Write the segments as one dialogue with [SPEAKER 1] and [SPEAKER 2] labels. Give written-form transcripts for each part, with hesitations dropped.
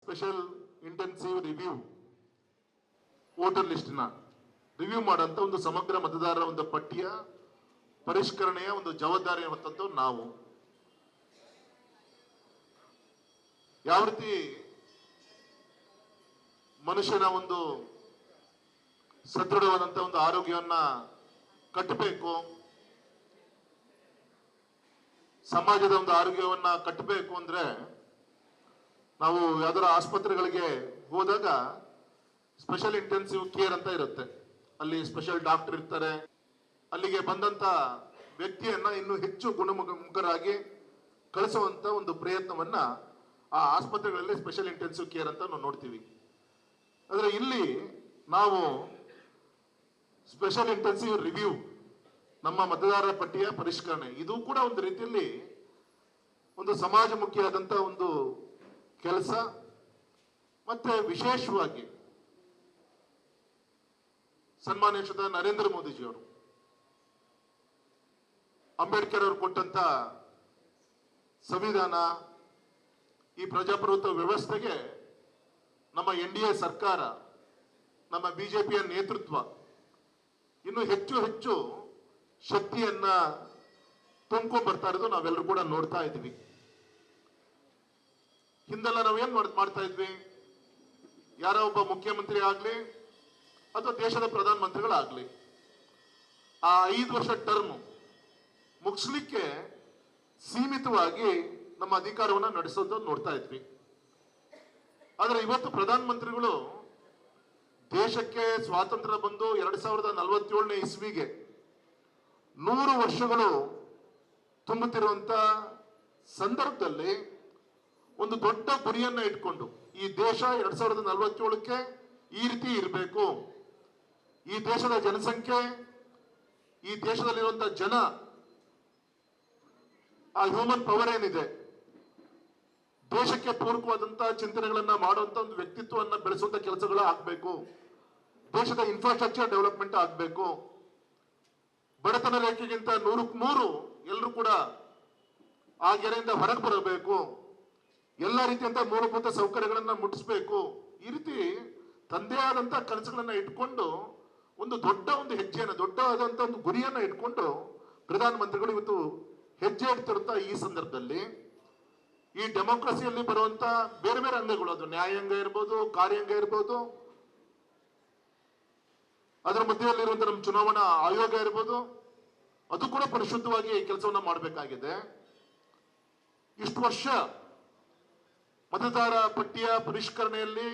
[SPEAKER 1] Special intensive review voter ಲಿಸ್ಟ್ನ review ಮಾಡೋಂಥ ಒಂದು ಸಮಗ್ರ ಮತದಾರರ ಒಂದು ಪಟ್ಟಿಯ ಪರಿಷ್ಕರಣೆಯ ಒಂದು ಜವಾಬ್ದಾರಿ ಹೊತ್ತಂತ ನಾವು ಯಾವ ರೀತಿ ಮನುಷ್ಯನ ಒಂದು ಸದೃಢವಾದಂತ ಒಂದು ಆರೋಗ್ಯವನ್ನ ಕಟ್ಟಬೇಕು, ಸಮಾಜದ ಒಂದು ಆರೋಗ್ಯವನ್ನ ಕಟ್ಟಬೇಕು ಅಂದ್ರೆ ನಾವು ಯಾವ್ದಾರ ಆಸ್ಪತ್ರೆಗಳಿಗೆ ಹೋದಾಗ ಸ್ಪೆಷಲ್ ಇಂಟೆನ್ಸಿವ್ ಕೇರ್ ಅಂತ ಇರುತ್ತೆ. ಅಲ್ಲಿ ಸ್ಪೆಷಲ್ ಡಾಕ್ಟರ್ ಇರ್ತಾರೆ. ಅಲ್ಲಿಗೆ ಬಂದಂತ ವ್ಯಕ್ತಿಯನ್ನ ಇನ್ನೂ ಹೆಚ್ಚು ಗುಣಮುಖರಾಗಿ ಕಳಿಸುವಂತ ಒಂದು ಪ್ರಯತ್ನವನ್ನ ಆ ಆಸ್ಪತ್ರೆಗಳಲ್ಲಿ ಸ್ಪೆಷಲ್ ಇಂಟೆನ್ಸಿವ್ ಕೇರ್ ಅಂತ ನಾವು ನೋಡ್ತೀವಿ. ಆದ್ರೆ ಇಲ್ಲಿ ನಾವು ಸ್ಪೆಷಲ್ ಇಂಟೆನ್ಸಿವ್ ರಿವ್ಯೂ ನಮ್ಮ ಮತದಾರರ ಪಟ್ಟಿಯ ಪರಿಷ್ಕರಣೆ, ಇದು ಕೂಡ ಒಂದು ರೀತಿಯಲ್ಲಿ ಒಂದು ಸಮಾಜಮುಖಿಯಾದಂತ ಒಂದು ಕೆಲಸ. ಮತ್ತೆ ವಿಶೇಷವಾಗಿ ಸನ್ಮಾನ್ಯ ಶ್ರೀ ನರೇಂದ್ರ ಮೋದಿಜಿಯವರು ಅಂಬೇಡ್ಕರ್ ಅವರು ಕೊಟ್ಟಂತ ಸಂವಿಧಾನ, ಈ ಪ್ರಜಾಪ್ರಭುತ್ವ ವ್ಯವಸ್ಥೆಗೆ ನಮ್ಮ NDA ಸರ್ಕಾರ, ನಮ್ಮ ಬಿಜೆಪಿಯ ನೇತೃತ್ವ ಇನ್ನು ಹೆಚ್ಚು ಹೆಚ್ಚು ಶಕ್ತಿಯನ್ನ ತುಂಬ್ಕೊಂಡ್ ಬರ್ತಾ ಇರೋದು ನಾವೆಲ್ಲರೂ ಕೂಡ ನೋಡ್ತಾ ಇದ್ವಿ. ಹಿಂದೆಲ್ಲ ನಾವೇನ್ ಮಾಡ್ತಾ ಇದ್ವಿ, ಯಾರೋ ಒಬ್ಬ ಮುಖ್ಯಮಂತ್ರಿ ಆಗ್ಲಿ ಅಥವಾ ದೇಶದ ಪ್ರಧಾನ ಮಂತ್ರಿಗಳಾಗ್ಲಿ ಆ 5 ವರ್ಷ ಟರ್ಮ್ ಮುಗಿಸ್ಲಿಕ್ಕೆ ಸೀಮಿತವಾಗಿ ನಮ್ಮ ಅಧಿಕಾರವನ್ನ ನಡೆಸೋದು ನೋಡ್ತಾ ಇದ್ವಿ. ಆದ್ರೆ ಇವತ್ತು ಪ್ರಧಾನ ಮಂತ್ರಿಗಳು ದೇಶಕ್ಕೆ ಸ್ವಾತಂತ್ರ್ಯ ಬಂದು 2047ನೇ ಇಸ್ವಿಗೆ 100 ವರ್ಷಗಳು ತುಂಬುತ್ತಿರುವಂತ ಸಂದರ್ಭದಲ್ಲಿ ಒಂದು ದೊಡ್ಡ ಗುರಿಯನ್ನ ಇಟ್ಕೊಂಡು ಈ ದೇಶ 2047ಕ್ಕೆ ಈ ರೀತಿ ಇರಬೇಕು, ಈ ದೇಶದ ಜನಸಂಖ್ಯೆ, ಈ ದೇಶದಲ್ಲಿರುವಂತಹ ಜನ, ಆ ಹ್ಯೂಮನ್ ಪವರ್ ಏನಿದೆ, ದೇಶಕ್ಕೆ ಪೂರಕವಾದಂತಹ ಚಿಂತನೆಗಳನ್ನ ಮಾಡುವಂತ ಒಂದು ವ್ಯಕ್ತಿತ್ವವನ್ನ ಬೆಳೆಸುವಂತ ಕೆಲಸಗಳು ಆಗ್ಬೇಕು, ದೇಶದ ಇನ್ಫ್ರಾಸ್ಟ್ರಕ್ಚರ್ ಡೆವಲಪ್ಮೆಂಟ್ ಆಗ್ಬೇಕು, ಬಡತನ ರೇಖೆಗಿಂತ 100ಕ್ಕೆ 100 ಎಲ್ಲರೂ ಕೂಡ ಆ ಗೆರೆಯಿಂದ ಹೊರಗೆ ಬರಬೇಕು, ಎಲ್ಲ ರೀತಿಯಂತ ಮೂಲಭೂತ ಸೌಕರ್ಯಗಳನ್ನ ಮುಟ್ಟಿಸ್ಬೇಕು. ಈ ರೀತಿ ತಂದೆ ಆದಂತ ಕನಸುಗಳನ್ನ ಇಟ್ಕೊಂಡು ಒಂದು ದೊಡ್ಡ ಒಂದು ಹೆಜ್ಜೆಯನ್ನ, ದೊಡ್ಡದಾದಂತ ಒಂದು ಗುರಿಯನ್ನ ಇಟ್ಕೊಂಡು ಪ್ರಧಾನಮಂತ್ರಿಗಳು ಇವತ್ತು ಹೆಜ್ಜೆ ಇಡ್ತಿರುವಂತ ಈ ಸಂದರ್ಭದಲ್ಲಿ ಈ ಡೆಮೋಕ್ರಸಿಯಲ್ಲಿ ಬರುವಂತ ಬೇರೆ ಬೇರೆ ಅಂಗಗಳು, ಅದು ನ್ಯಾಯಾಂಗ ಇರ್ಬೋದು, ಕಾರ್ಯಾಂಗ ಇರ್ಬೋದು, ಅದರ ಮಧ್ಯದಲ್ಲಿರುವಂತ ನಮ್ಮ ಚುನಾವಣಾ ಆಯೋಗ ಇರ್ಬೋದು, ಅದು ಕೂಡ ಪರಿಶುದ್ಧವಾಗಿ ಕೆಲಸವನ್ನ ಮಾಡಬೇಕಾಗಿದೆ. ಇಷ್ಟು ವರ್ಷ ಮತದಾರ ಪಟ್ಟಿಯ ಪರಿಷ್ಕರಣೆಯಲ್ಲಿ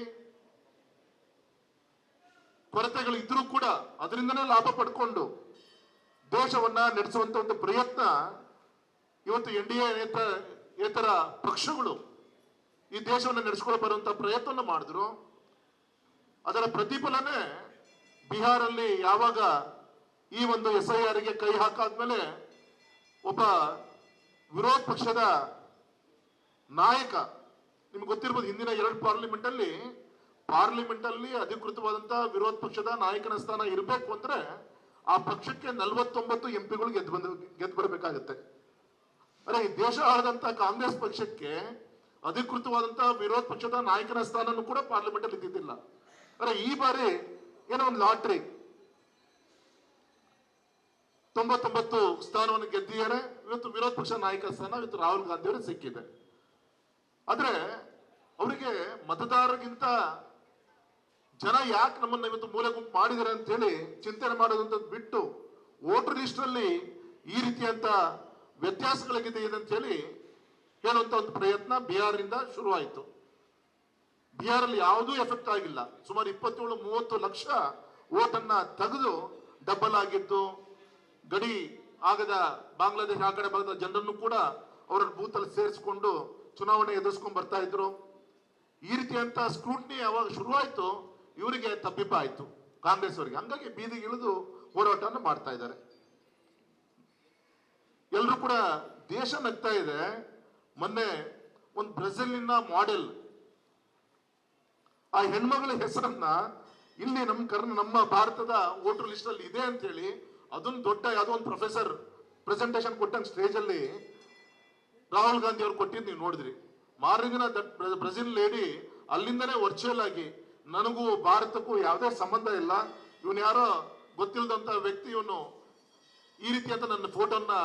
[SPEAKER 1] ಕೊರತೆಗಳು ಇದ್ರೂ ಕೂಡ ಅದರಿಂದನೇ ಲಾಭ ಪಡ್ಕೊಂಡು ದೇಶವನ್ನ ನಡೆಸುವಂತ ಒಂದು ಪ್ರಯತ್ನ ಇವತ್ತು NDA ಏತರ ಪಕ್ಷಗಳು ಈ ದೇಶವನ್ನು ನಡೆಸ್ಕೊಂಡು ಬರುವಂತ ಪ್ರಯತ್ನ ಮಾಡಿದ್ರು. ಅದರ ಪ್ರತಿಫಲನೆ ಬಿಹಾರಲ್ಲಿ ಯಾವಾಗ ಈ ಒಂದು SIRಗೆ ಕೈ ಹಾಕಾದ್ಮೇಲೆ ಒಬ್ಬ ವಿರೋಧ ಪಕ್ಷದ ನಾಯಕ, ನಿಮ್ಗೆ ಗೊತ್ತಿರ್ಬೋದು, ಹಿಂದಿನ 2 ಪಾರ್ಲಿಮೆಂಟ್ ಅಲ್ಲಿ ಅಧಿಕೃತವಾದಂತ ವಿರೋಧ ಪಕ್ಷದ ನಾಯಕನ ಸ್ಥಾನ ಇರಬೇಕು ಅಂದ್ರೆ ಆ ಪಕ್ಷಕ್ಕೆ 49 MP ಗೆದ್ದು ಬರಬೇಕಾಗತ್ತೆ. ಅರೆ ಈ ದೇಶ ಆಳದಂತ ಕಾಂಗ್ರೆಸ್ ಪಕ್ಷಕ್ಕೆ ಅಧಿಕೃತವಾದಂತ ವಿರೋಧ ಪಕ್ಷದ ನಾಯಕನ ಸ್ಥಾನನೂ ಕೂಡ ಪಾರ್ಲಿಮೆಂಟ್ ಅಲ್ಲಿ ಇದ್ದಿದ್ದಿಲ್ಲ. ಅರೆ ಈ ಬಾರಿ ಏನೋ ಒಂದು ಲಾಟ್ರಿ 99 ಸ್ಥಾನವನ್ನು ಗೆದ್ದಿದ್ದಾರೆ. ಇವತ್ತು ವಿರೋಧ ಪಕ್ಷ ನಾಯಕ ಸ್ಥಾನ ಇವತ್ತು ರಾಹುಲ್ ಗಾಂಧಿ ಅವರಿಗೆ ಸಿಕ್ಕಿದೆ. ಆದ್ರೆ ಅವರಿಗೆ ಮತದಾರರಿಗಿಂತ ಜನ ಯಾಕೆ ನಮ್ಮನ್ನ ಇವತ್ತು ಮೂಲೆ ಗುಂಪು ಮಾಡಿದ್ದಾರೆ ಅಂತ ಹೇಳಿ ಚಿಂತನೆ ಮಾಡೋದಂತ ಬಿಟ್ಟು ವೋಟರ್ ಲಿಸ್ಟ್ ಅಲ್ಲಿ ಈ ರೀತಿಯಂತ ವ್ಯತ್ಯಾಸಗಳಿದೆ ಅಂತ ಹೇಳಿ ಹೇಳುವಂತ ಒಂದು ಪ್ರಯತ್ನ ಬಿಹಾರದಿಂದ ಶುರುವಾಯಿತು. ಬಿಹಾರಲ್ಲಿ ಯಾವುದೂ ಎಫೆಕ್ಟ್ ಆಗಿಲ್ಲ. ಸುಮಾರು 27-30 ಲಕ್ಷ ವೋಟನ್ನ ತೆಗೆದು ಡಬಲ್ ಆಗಿದ್ದು, ಗಡಿ ಆಗದ ಬಾಂಗ್ಲಾದೇಶ ಆ ಕಡೆ ಭಾಗದ ಜನರನ್ನು ಕೂಡ ಅವರ ಬೂತ್ ಅಲ್ಲಿ ಸೇರಿಸಿಕೊಂಡು ಚುನಾವಣೆ ಎದುರಿಸ್ಕೊಂಡು ಬರ್ತಾ ಇದ್ರು. ಈ ರೀತಿಯಂತ ಸ್ಕ್ರೂಟ್ನಿ ಯಾವಾಗ ಶುರುವಾಯಿತು ಇವರಿಗೆ ತಬ್ಬಿಬ್ಬ ಆಯ್ತು ಕಾಂಗ್ರೆಸ್ ಅವರಿಗೆ. ಹಂಗಾಗಿ ಬೀದಿಗೆ ಇಳಿದು ಹೋರಾಟವನ್ನು ಮಾಡ್ತಾ ಇದ್ದಾರೆ. ಎಲ್ಲರೂ ಕೂಡ ದೇಶ ನಗ್ತಾ ಇದೆ. ಮೊನ್ನೆ ಒಂದು ಬ್ರೆಜಿಲಿನ ಮಾಡೆಲ್ ಆ ಹೆಣ್ಮಗಳ ಹೆಸರನ್ನ ಇಲ್ಲಿ ನಮ್ಮ ಭಾರತದ ವೋಟರ್ ಲಿಸ್ಟ್ ಅಲ್ಲಿ ಇದೆ ಅಂತ ಹೇಳಿ ಅದೊಂದು ದೊಡ್ಡ ಯಾವುದೋ ಒಂದು ಪ್ರೊಫೆಸರ್ ಪ್ರೆಸೆಂಟೇಷನ್ ಕೊಟ್ಟಂಗೆ ಸ್ಟೇಜ್ ಅಲ್ಲಿ ರಾಹುಲ್ ಗಾಂಧಿ ಅವ್ರು ಕೊಟ್ಟಿದ್ದು ನೀವು ನೋಡಿದ್ರಿ. ಮಾರನೇ ದಿನ ಬ್ರೆಜಿಲ್ ಲೇಡಿ ಅಲ್ಲಿಂದನೇ ವರ್ಚುವಲ್ ಆಗಿ ನನಗೂ ಭಾರತಕ್ಕೂ ಯಾವುದೇ ಸಂಬಂಧ ಇಲ್ಲ, ಇವನು ಯಾರೋ ಗೊತ್ತಿಲ್ಲದಂತ ವ್ಯಕ್ತಿ, ಇವನು ಈ ರೀತಿ ಅಂತ ನನ್ನ ಫೋಟೋನ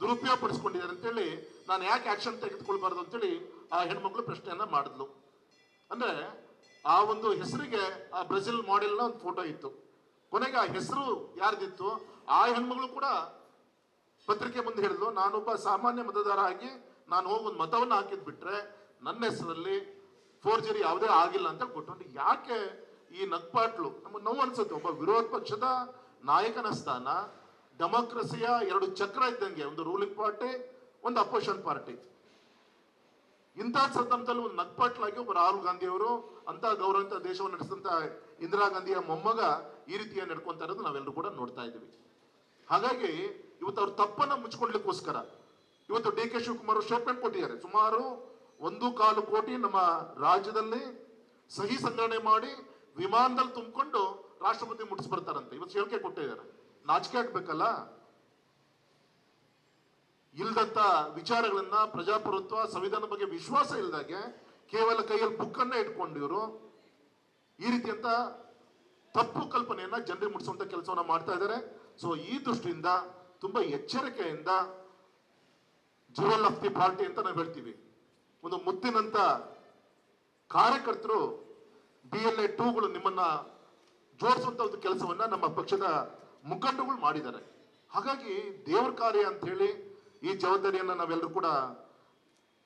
[SPEAKER 1] ದುರುಪಯೋಗ ಪಡಿಸ್ಕೊಂಡಿದ್ದಾರೆ ಅಂತೇಳಿ ನಾನು ಯಾಕೆ ಆಕ್ಷನ್ ತೆಗೆದುಕೊಳ್ಬಾರ್ದು ಅಂತೇಳಿ ಆ ಹೆಣ್ಮಕ್ಳು ಪ್ರಶ್ನೆಯನ್ನ ಮಾಡಿದ್ಲು. ಅಂದ್ರೆ ಆ ಒಂದು ಹೆಸರಿಗೆ ಆ ಬ್ರೆಜಿಲ್ ಮಾಡೆಲ್ನ ಒಂದು ಫೋಟೋ ಇತ್ತು. ಕೊನೆಗೆ ಆ ಹೆಸರು ಯಾರ್ದಿತ್ತು ಆ ಹೆಣ್ಮಗಳು ಕೂಡ ಪತ್ರಿಕೆ ಮುಂದೆ ಹೇಳಿದ್ಲು, ನಾನೊಬ್ಬ ಸಾಮಾನ್ಯ ಮತದಾರ ಆಗಿ ನಾನು ಹೋಗಿ ಒಂದು ಮತವನ್ನು ಹಾಕಿದ್ ಬಿಟ್ರೆ ನನ್ನ ಹೆಸರಲ್ಲಿ ಫೋರ್ಜರಿ ಯಾವುದೇ ಆಗಿಲ್ಲ ಅಂತ ಕೊಟ್ಟು. ಯಾಕೆ ಈ ನಗ್ಪಾಟ್ಲು? ನಮಗೆ ನೋವು ಅನ್ಸುತ್ತೆ. ಒಬ್ಬ ವಿರೋಧ ಪಕ್ಷದ ನಾಯಕನ ಸ್ಥಾನ, ಡೆಮೋಕ್ರಸಿಯ ಎರಡು ಚಕ್ರ ಇದ್ದಂಗೆ, ಒಂದು ರೂಲಿಂಗ್ ಪಾರ್ಟಿ, ಒಂದು ಅಪೋಸಿಷನ್ ಪಾರ್ಟಿ. ಇಂಥ ಸಂದರ್ಭದಲ್ಲಿ ಒಂದು ನಗ್ಪಾಟ್ಲಾಗಿ ಒಬ್ಬ ರಾಹುಲ್ ಗಾಂಧಿ ಅವರು ಅಂತ ಗೌರವಂತ ದೇಶವನ್ನು ನಡೆಸಿದಂತ ಇಂದಿರಾ ಗಾಂಧಿಯ ಮೊಮ್ಮಗ ಈ ರೀತಿಯ ನಡ್ಕೊಂತ ಇರೋದು ನಾವೆಲ್ಲರೂ ಕೂಡ ನೋಡ್ತಾ ಇದ್ದೀವಿ. ಹಾಗಾಗಿ ಇವತ್ತು ಅವ್ರ ತಪ್ಪನ್ನ ಮುಚ್ಕೊಡ್ಲಿಕ್ಕೋಸ್ಕರ ಇವತ್ತು ಡಿ ಕೆ ಶಿವಕುಮಾರ್ ಸ್ಟೇಟ್ಮೆಂಟ್ ಕೊಟ್ಟಿದ್ದಾರೆ. ಸುಮಾರು 1.25 ಕೋಟಿ ನಮ್ಮ ರಾಜ್ಯದಲ್ಲಿ ಸಹಿ ಸಂಗ್ರಹಣೆ ಮಾಡಿ ವಿಮಾನದಲ್ಲಿ ತುಂಬಿಕೊಂಡು ರಾಷ್ಟ್ರಪತಿ ಮುಟ್ಟಿಸ್ಬರ್ತಾರಂತೆ. ಇವತ್ತು ಹೇಳಿಕೆ ಕೊಟ್ಟಿದ್ದಾರೆ. ನಾಚಿಕೆ ಆಗ್ಬೇಕಲ್ಲ. ಇಲ್ದಂತ ವಿಚಾರಗಳನ್ನ, ಪ್ರಜಾಪ್ರಭುತ್ವ ಸಂವಿಧಾನ ಬಗ್ಗೆ ವಿಶ್ವಾಸ ಇಲ್ದಾಗೆ ಕೇವಲ ಕೈಯಲ್ಲಿ ಬುಕ್ ಅನ್ನ ಇಟ್ಕೊಂಡು ಇವರು ಈ ರೀತಿಯಂತ ತಪ್ಪು ಕಲ್ಪನೆಯನ್ನ ಜನರಿಗೆ ಮುಟ್ಟಿಸುವಂತ ಕೆಲಸವನ್ನ ಮಾಡ್ತಾ ಇದ್ದಾರೆ. ಸೊ ಈ ದೃಷ್ಟಿಯಿಂದ ತುಂಬಾ ಎಚ್ಚರಿಕೆಯಿಂದ ಜುವೆಲ್ ಆಫ್ ದಿ ಪಾರ್ಟಿ ಅಂತ ನಾವು ಹೇಳ್ತೀವಿ. ಒಂದು ಮುತ್ತಿನಂತ ಕಾರ್ಯಕರ್ತರು BLA 2ಗಳು ನಿಮ್ಮನ್ನ ಜೋಡಿಸುವಂತ ಒಂದು ಕೆಲಸವನ್ನ ನಮ್ಮ ಪಕ್ಷದ ಮುಖಂಡಗಳು ಮಾಡಿದ್ದಾರೆ. ಹಾಗಾಗಿ ದೇವರ ಕಾರ್ಯ ಅಂತ ಹೇಳಿ ಈ ಜವಾಬ್ದಾರಿಯನ್ನ ನಾವೆಲ್ಲರೂ ಕೂಡ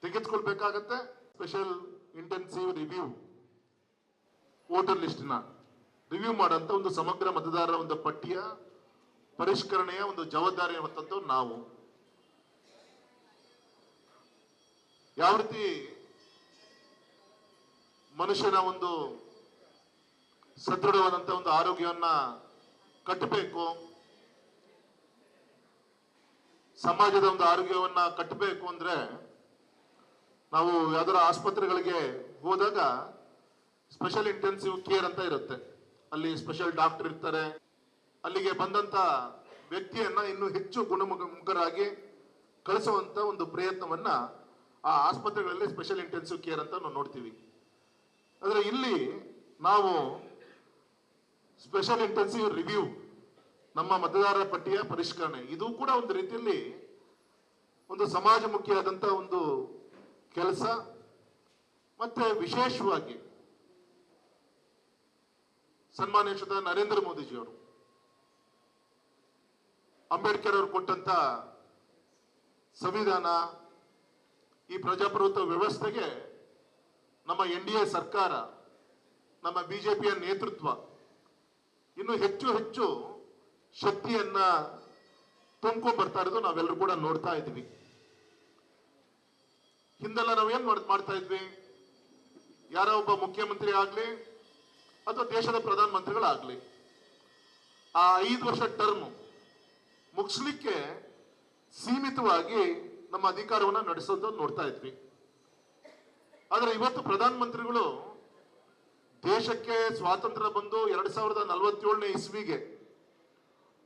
[SPEAKER 1] ತೆಗೆದುಕೊಳ್ಬೇಕಾಗತ್ತೆ. ಸ್ಪೆಷಲ್ ಇಂಟೆನ್ಸಿವ್ ರಿವ್ಯೂ ವೋಟರ್ ಲಿಸ್ಟ್ನ ರಿವ್ಯೂ ಮಾಡೋಂಥ ಒಂದು ಸಮಗ್ರ ಮತದಾರರ ಒಂದು ಪಟ್ಟಿಯ ಪರಿಷ್ಕರಣೆಯ ಒಂದು ಜವಾಬ್ದಾರಿ ಹೊತ್ತಂತ ನಾವು ಯಾವ ರೀತಿ ಮನುಷ್ಯನ ಒಂದು ಸದೃಢವಾದಂತ ಒಂದು ಆರೋಗ್ಯವನ್ನ ಕಟ್ಟಬೇಕು, ಸಮಾಜದ ಒಂದು ಆರೋಗ್ಯವನ್ನ ಕಟ್ಟಬೇಕು ಅಂದ್ರೆ ನಾವು ಯಾವ್ದಾರ ಆಸ್ಪತ್ರೆಗಳಿಗೆ ಹೋದಾಗ ಸ್ಪೆಷಲ್ ಇಂಟೆನ್ಸಿವ್ ಕೇರ್ ಅಂತ ಇರುತ್ತೆ. ಅಲ್ಲಿ ಸ್ಪೆಷಲ್ ಡಾಕ್ಟರ್ ಇರ್ತಾರೆ. ಅಲ್ಲಿಗೆ ಬಂದಂತ ವ್ಯಕ್ತಿಯನ್ನ ಇನ್ನೂ ಹೆಚ್ಚು ಗುಣಮುಖರಾಗಿ ಕಳಿಸುವಂತ ಒಂದು ಪ್ರಯತ್ನವನ್ನ ಆ ಆಸ್ಪತ್ರೆಗಳಲ್ಲಿ ಸ್ಪೆಷಲ್ ಇಂಟೆನ್ಸಿವ್ ಕೇರ್ ಅಂತ ನಾವು ನೋಡ್ತೀವಿ. ಆದ್ರೆ ಇಲ್ಲಿ ನಾವು ಸ್ಪೆಷಲ್ ಇಂಟೆನ್ಸಿವ್ ರಿವ್ಯೂ, ನಮ್ಮ ಮತದಾರರ ಪಟ್ಟಿಯ ಪರಿಷ್ಕರಣೆ, ಇದು ಕೂಡ ಒಂದು ರೀತಿಯಲ್ಲಿ ಒಂದು ಸಮಾಜಮುಖಿಯಾದಂತ ಒಂದು ಕೆಲಸ. ಮತ್ತೆ ವಿಶೇಷವಾಗಿ ಸನ್ಮಾನ್ಯ ಶ್ರೀ ನರೇಂದ್ರ ಮೋದಿಜಿಯವರು ಅಂಬೇಡ್ಕರ್ ಅವರು ಕೊಟ್ಟಂತ ಸಂವಿಧಾನ, ಈ ಪ್ರಜಾಪ್ರಭುತ್ವ ವ್ಯವಸ್ಥೆಗೆ ನಮ್ಮ NDA ಸರ್ಕಾರ, ನಮ್ಮ ಬಿಜೆಪಿಯ ನೇತೃತ್ವ ಇನ್ನು ಹೆಚ್ಚು ಹೆಚ್ಚು ಶಕ್ತಿಯನ್ನ ತುಂಬ್ಕೊಂಡ್ ಬರ್ತಾ ಇರೋದು ನಾವೆಲ್ಲರೂ ಕೂಡ ನೋಡ್ತಾ ಇದ್ವಿ. ಹಿಂದೆಲ್ಲ ನಾವೇನ್ ಮಾಡ್ತಾ ಇದ್ವಿ, ಯಾರೋ ಒಬ್ಬ ಮುಖ್ಯಮಂತ್ರಿ ಆಗ್ಲಿ ಅಥವಾ ದೇಶದ ಪ್ರಧಾನ ಮಂತ್ರಿಗಳಾಗ್ಲಿ ಆ 5 ವರ್ಷ ಟರ್ಮ್ ಮುಗಿಸ್ಲಿಕ್ಕೆ ಸೀಮಿತವಾಗಿ ನಮ್ಮ ಅಧಿಕಾರವನ್ನ ನಡೆಸೋದು ನೋಡ್ತಾ ಇದ್ವಿ. ಆದ್ರೆ ಇವತ್ತು ಪ್ರಧಾನ ಮಂತ್ರಿಗಳು ದೇಶಕ್ಕೆ ಸ್ವಾತಂತ್ರ್ಯ ಬಂದು 2047ನೇ ಇಸ್ವಿಗೆ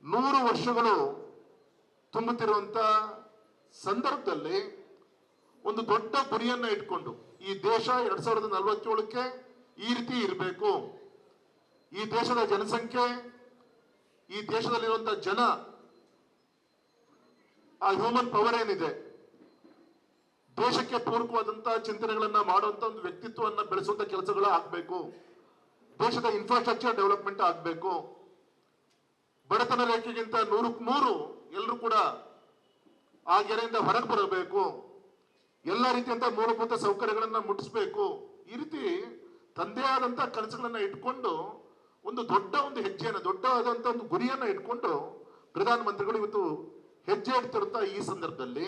[SPEAKER 1] 100 ವರ್ಷಗಳು ತುಂಬುತ್ತಿರುವಂತ ಸಂದರ್ಭದಲ್ಲಿ ಒಂದು ದೊಡ್ಡ ಗುರಿಯನ್ನ ಇಟ್ಕೊಂಡು ಈ ದೇಶ 2047ಕ್ಕೆ ಈ ರೀತಿ ಇರಬೇಕು, ಈ ದೇಶದ ಜನಸಂಖ್ಯೆ, ಈ ದೇಶದಲ್ಲಿರುವಂತಹ ಜನ, ಆ ಹ್ಯೂಮನ್ ಪವರ್ ಏನಿದೆ, ದೇಶಕ್ಕೆ ಪೂರಕವಾದಂತಹ ಚಿಂತನೆಗಳನ್ನ ಮಾಡುವಂತ ಒಂದು ವ್ಯಕ್ತಿತ್ವವನ್ನ ಬೆಳೆಸುವಂತ ಕೆಲಸಗಳು ಆಗ್ಬೇಕು, ದೇಶದ ಇನ್ಫ್ರಾಸ್ಟ್ರಕ್ಚರ್ ಡೆವಲಪ್ಮೆಂಟ್ ಆಗ್ಬೇಕು, ಬಡತನ ರೇಖೆಗಿಂತ 100ಕ್ಕೆ 100 ಎಲ್ಲರೂ ಕೂಡ ಆ ಗೆರೆಯಿಂದ ಹೊರಗೆ ಬರಬೇಕು, ಎಲ್ಲ ರೀತಿಯಂತ ಮೂಲಭೂತ ಸೌಕರ್ಯಗಳನ್ನ ಮುಟ್ಟಿಸ್ಬೇಕು. ಈ ರೀತಿ ತಂದೆ ಆದಂತ ಕನಸುಗಳನ್ನ ಇಟ್ಕೊಂಡು ಒಂದು ದೊಡ್ಡ ಒಂದು ಹೆಜ್ಜೆಯನ್ನ, ದೊಡ್ಡದಾದಂತ ಒಂದು ಗುರಿಯನ್ನ ಇಟ್ಕೊಂಡು ಪ್ರಧಾನಮಂತ್ರಿಗಳು ಇವತ್ತು ಹೆಜ್ಜೆ ಇಡ್ತಿರುವಂತ ಈ ಸಂದರ್ಭದಲ್ಲಿ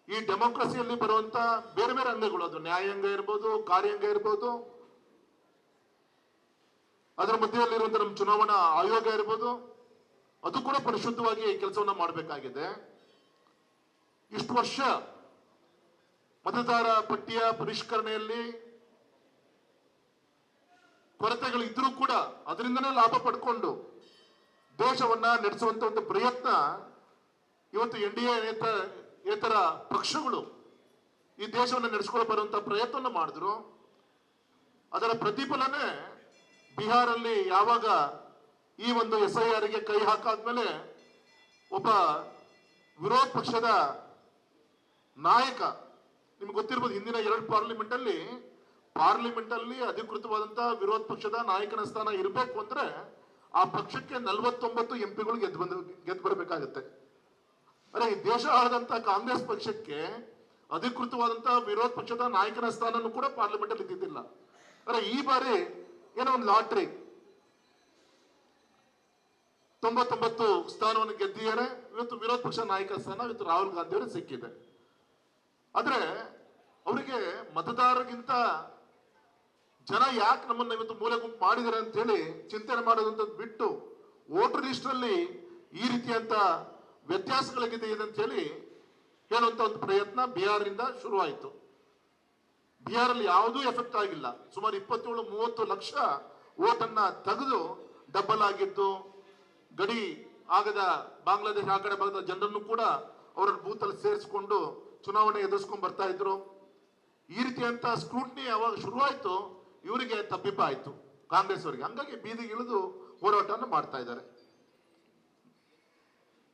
[SPEAKER 1] ಈ ಡೆಮೋಕ್ರಸಿಯಲ್ಲಿ ಬರುವಂತ ಬೇರೆ ಬೇರೆ ಅಂಗಗಳು, ಅದು ನ್ಯಾಯಾಂಗ ಇರ್ಬೋದು, ಕಾರ್ಯಾಂಗ ಇರ್ಬೋದು, ಅದರ ಮಧ್ಯದಲ್ಲಿರುವಂತ ನಮ್ಮ ಚುನಾವಣಾ ಆಯೋಗ ಇರ್ಬೋದು, ಅದು ಕೂಡ ಪರಿಶುದ್ಧವಾಗಿ ಕೆಲಸವನ್ನ ಮಾಡಬೇಕಾಗಿದೆ. ಇಷ್ಟು ವರ್ಷ ಮತದಾರ ಪಟ್ಟಿಯ ಪರಿಷ್ಕರಣೆಯಲ್ಲಿ ಕೊರತೆಗಳು ಇದ್ರೂ ಕೂಡ ಅದರಿಂದನೇ ಲಾಭ ಪಡ್ಕೊಂಡು ದೇಶವನ್ನ ನಡೆಸುವಂತ ಒಂದು ಪ್ರಯತ್ನ ಇವತ್ತು NDA ಏತರ ಪಕ್ಷಗಳು ಈ ದೇಶವನ್ನು ನಡೆಸ್ಕೊಂಡು ಬರುವಂತ ಪ್ರಯತ್ನ ಮಾಡಿದ್ರು. ಅದರ ಪ್ರತಿಫಲನೆ ಬಿಹಾರಲ್ಲಿ ಯಾವಾಗ ಈ ಒಂದು SIR ಗೆ ಕೈ ಹಾಕಾದ್ಮೇಲೆ ಒಬ್ಬ ವಿರೋಧ ಪಕ್ಷದ ನಾಯಕ, ನಿಮ್ಗೆ ಗೊತ್ತಿರ್ಬೋದು, ಹಿಂದಿನ 2 ಪಾರ್ಲಿಮೆಂಟ್ ಅಲ್ಲಿ ಅಧಿಕೃತವಾದಂತಹ ವಿರೋಧ ಪಕ್ಷದ ನಾಯಕನ ಸ್ಥಾನ ಇರಬೇಕು ಅಂದ್ರೆ ಆ ಪಕ್ಷಕ್ಕೆ 49 MP ಗೆದ್ದು ಬರಬೇಕಾಗುತ್ತೆ. ಅರೆ ಈ ದೇಶ ಆಳದಂತ ಕಾಂಗ್ರೆಸ್ ಪಕ್ಷಕ್ಕೆ ಅಧಿಕೃತವಾದಂತಹ ವಿರೋಧ ಪಕ್ಷದ ನಾಯಕನ ಸ್ಥಾನನೂ ಕೂಡ ಪಾರ್ಲಿಮೆಂಟ್ ಅಲ್ಲಿ ಇದ್ದಿದ್ದಿಲ್ಲ. ಅರೆ ಈ ಬಾರಿ ಏನೋ ಒಂದು ಲಾಟ್ರಿ 99 ಸ್ಥಾನವನ್ನು ಗೆದ್ದಿದ್ದಾರೆ. ಇವತ್ತು ವಿರೋಧ ಪಕ್ಷ ನಾಯಕ ಸ್ಥಾನ ಇವತ್ತು ರಾಹುಲ್ ಗಾಂಧಿ ಅವರಿಗೆ ಸಿಕ್ಕಿದೆ. ಆದ್ರೆ ಅವರಿಗೆ ಮತದಾರರಿಗಿಂತ ಜನ ಯಾಕೆ ನಮ್ಮನ್ನ ಇವತ್ತು ಮೂಲೆ ಗುಂಪು ಮಾಡಿದ್ದಾರೆ ಅಂತ ಹೇಳಿ ಚಿಂತನೆ ಮಾಡೋದಂತ ಬಿಟ್ಟು ವೋಟರ್ ಲಿಸ್ಟ್ ಅಲ್ಲಿ ಈ ರೀತಿಯಂತ ವ್ಯತ್ಯಾಸಗಳಿದೆ ಅಂತ ಹೇಳಿ ಹೇಳುವಂತ ಒಂದು ಪ್ರಯತ್ನ ಬಿಹಾರದಿಂದ ಶುರುವಾಯಿತು. ಬಿಹಾರಲ್ಲಿ ಯಾವುದೂ ಎಫೆಕ್ಟ್ ಆಗಿಲ್ಲ. ಸುಮಾರು 27-30 ಲಕ್ಷ ವೋಟನ್ನ ತೆಗೆದು ಡಬಲ್ ಆಗಿದ್ದು, ಗಡಿ ಆಗದ ಬಾಂಗ್ಲಾದೇಶ ಆ ಕಡೆ ಭಾಗದ ಜನರನ್ನು ಕೂಡ ಅವರ ಬೂತ್ ಅಲ್ಲಿ ಸೇರಿಸಿಕೊಂಡು ಚುನಾವಣೆ ಎದುರಿಸ್ಕೊಂಡು ಬರ್ತಾ ಇದ್ರು. ಈ ರೀತಿಯಂತ ಸ್ಕ್ರೂಟ್ನಿ ಯಾವಾಗ ಶುರುವಾಯಿತು ಇವರಿಗೆ ತಬ್ಬಿಬ್ಬ ಆಯ್ತು ಕಾಂಗ್ರೆಸ್ ಅವರಿಗೆ. ಹಂಗಾಗಿ ಬೀದಿಗೆ ಇಳಿದು ಹೋರಾಟವನ್ನು ಮಾಡ್ತಾ ಇದ್ದಾರೆ.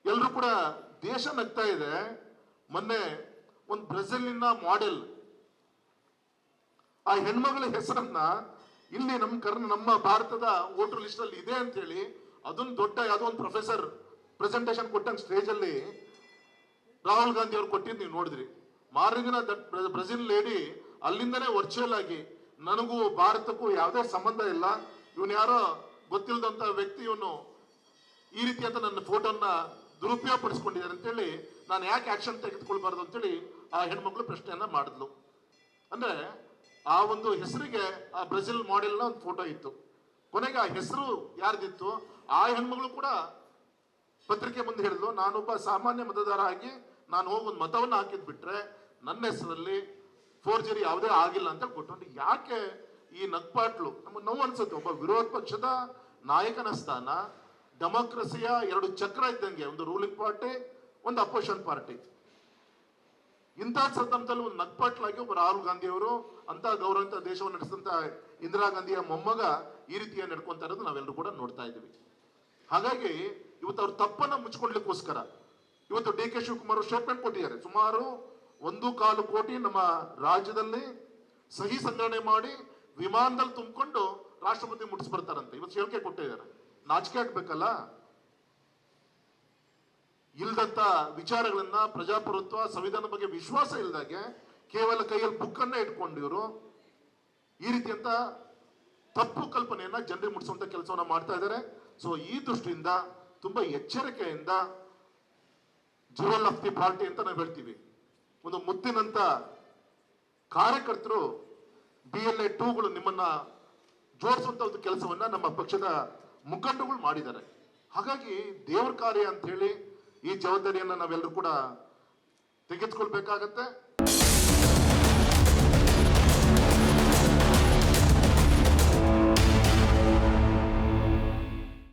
[SPEAKER 1] ಎಲ್ಲರೂ ಕೂಡ ದೇಶ ನಗ್ತಾ ಇದೆ. ಮೊನ್ನೆ ಒಂದು ಬ್ರೆಜಿಲಿನ ಮಾಡೆಲ್ ಆ ಹೆಣ್ಮಗಳ ಹೆಸರನ್ನ ಇಲ್ಲಿ ನಮ್ಮ ಭಾರತದ ವೋಟರ್ ಲಿಸ್ಟ್ ಅಲ್ಲಿ ಇದೆ ಅಂತ ಹೇಳಿ ಅದೊಂದು ದೊಡ್ಡ ಯಾವುದೋ ಒಂದು ಪ್ರೊಫೆಸರ್ ಪ್ರೆಸೆಂಟೇಷನ್ ಕೊಟ್ಟಂಗೆ ಸ್ಟೇಜ್ ಅಲ್ಲಿ ರಾಹುಲ್ ಗಾಂಧಿ ಅವ್ರು ಕೊಟ್ಟಿದ್ದು ನೀವು ನೋಡಿದ್ರಿ. ಮಾರ್ನಿಂಗಿನ ಬ್ರೆಜಿಲ್ ಲೇಡಿ ಅಲ್ಲಿಂದನೇ ವರ್ಚುವಲ್ ಆಗಿ ನನಗೂ ಭಾರತಕ್ಕೂ ಯಾವುದೇ ಸಂಬಂಧ ಇಲ್ಲ, ಇವನು ಯಾರೋ ಗೊತ್ತಿಲ್ಲದಂತ ವ್ಯಕ್ತಿ, ಇವನು ಈ ರೀತಿಯಂತ ನನ್ನ ಫೋಟೋನ ದುರುಪಯೋಗ ಪಡಿಸ್ಕೊಂಡಿದ್ದಾರೆ ಅಂತೇಳಿ ನಾನು ಯಾಕೆ ಆಕ್ಷನ್ ತೆಗೆದುಕೊಳ್ಬಾರ್ದು ಅಂತೇಳಿ ಆ ಹೆಣ್ಮಕ್ಳು ಪ್ರಶ್ನೆಯನ್ನ ಮಾಡಿದ್ಲು. ಅಂದ್ರೆ ಆ ಒಂದು ಹೆಸರಿಗೆ ಆ ಬ್ರೆಜಿಲ್ ಮಾಡೆಲ್ನ ಒಂದು ಫೋಟೋ ಇತ್ತು. ಕೊನೆಗೆ ಆ ಹೆಸರು ಯಾರ್ದಿತ್ತು ಆ ಹೆಣ್ಮಗಳು ಕೂಡ ಪತ್ರಿಕೆ ಮುಂದೆ ಹೇಳಿದ್ಲು, ನಾನೊಬ್ಬ ಸಾಮಾನ್ಯ ಮತದಾರ ಆಗಿ ನಾನು ಹೋಗಿ ಒಂದು ಮತವನ್ನು ಹಾಕಿದ್ ಬಿಟ್ರೆ ನನ್ನ ಹೆಸರಲ್ಲಿ ಫೋರ್ಜರಿ ಯಾವುದೇ ಆಗಿಲ್ಲ ಅಂತ ಕೊಟ್ಟು. ಯಾಕೆ ಈ ನಗ್ಪಾಟ್ಲು? ನಮಗೆ ನೋವು ಅನ್ಸುತ್ತೆ. ಒಬ್ಬ ವಿರೋಧ ಪಕ್ಷದ ನಾಯಕನ ಸ್ಥಾನ ಡೆಮೋಕ್ರಸಿಯ 2 ಚಕ್ರ ಇದ್ದಂಗೆ, ಒಂದು ರೂಲಿಂಗ್ ಪಾರ್ಟಿ, ಒಂದು ಅಪೋಸಿಷನ್ ಪಾರ್ಟಿ. ಇಂಥ ಸಂದರ್ಭದಲ್ಲಿ ಒಂದು ನಗ್ಪಾಟ್ಲಾಗಿ ಒಬ್ಬ ರಾಹುಲ್ ಗಾಂಧಿ ಅವರು ಅಂತ ಗೌರವಂತ ದೇಶವನ್ನು ನಡೆಸಿದಂತ ಇಂದಿರಾ ಗಾಂಧಿಯ ಮೊಮ್ಮಗ ಈ ರೀತಿಯ ನಡ್ಕೊಂತ ಇರೋದು ನಾವೆಲ್ಲರೂ ಕೂಡ ನೋಡ್ತಾ ಇದ್ದೀವಿ. ಹಾಗಾಗಿ ಇವತ್ತು ಅವ್ರ ತಪ್ಪನ್ನ ಮುಚ್ಕೊಡ್ಲಿಕ್ಕೋಸ್ಕರ ಇವತ್ತು DK ಶಿವಕುಮಾರ್ ಸ್ಟೇಟ್ಮೆಂಟ್ ಕೊಟ್ಟಿದ್ದಾರೆ. ಸುಮಾರು 1.25 ಕೋಟಿ ನಮ್ಮ ರಾಜ್ಯದಲ್ಲಿ ಸಹಿ ಸಂಗ್ರಹಣೆ ಮಾಡಿ ವಿಮಾನದಲ್ಲಿ ತುಂಬಿಕೊಂಡು ರಾಷ್ಟ್ರಪತಿ ಮುಟ್ಟಿಸ್ಬರ್ತಾರಂತೆ. ಇವತ್ತು ಹೇಳಿಕೆ ಕೊಟ್ಟಿದ್ದಾರೆ. ನಾಚಿಕೆ ಆಗ್ಬೇಕಲ್ಲ. ಇಲ್ದಂತ ವಿಚಾರಗಳನ್ನ, ಪ್ರಜಾಪ್ರಭುತ್ವ ಸಂವಿಧಾನ ಬಗ್ಗೆ ವಿಶ್ವಾಸ ಇಲ್ದಾಗೆ ಕೇವಲ ಕೈಯಲ್ಲಿ ಬುಕ್ ಅನ್ನ ಇಟ್ಕೊಂಡು ಇವರು ಈ ರೀತಿಯಂತ ತಪ್ಪು ಕಲ್ಪನೆಯನ್ನ ಜನರಿಗೆ ಮುಟ್ಟಿಸುವಂತ ಕೆಲಸವನ್ನ ಮಾಡ್ತಾ ಇದ್ದಾರೆ. ಸೊ ಈ ದೃಷ್ಟಿಯಿಂದ ತುಂಬಾ ಎಚ್ಚರಿಕೆಯಿಂದ ಜುವೆಲ್ ಆಫ್ ದಿ ಪಾರ್ಟಿ ಅಂತ ನಾವು ಹೇಳ್ತೀವಿ. ಒಂದು ಮುತ್ತಿನಂತ ಕಾರ್ಯಕರ್ತರು BLA 2ಗಳು ನಿಮ್ಮನ್ನ ಜೋಡಿಸುವಂತ ಒಂದು ಕೆಲಸವನ್ನ ನಮ್ಮ ಪಕ್ಷದ ಮುಖಂಡಗಳು ಮಾಡಿದ್ದಾರೆ. ಹಾಗಾಗಿ ದೇವರ ಕಾರ್ಯ ಅಂತ ಹೇಳಿ ಈ ಜವಾಬ್ದಾರಿಯನ್ನ ನಾವೆಲ್ಲರೂ ಕೂಡ ತೆಗೆದುಕೊಳ್ಬೇಕಾಗತ್ತೆ.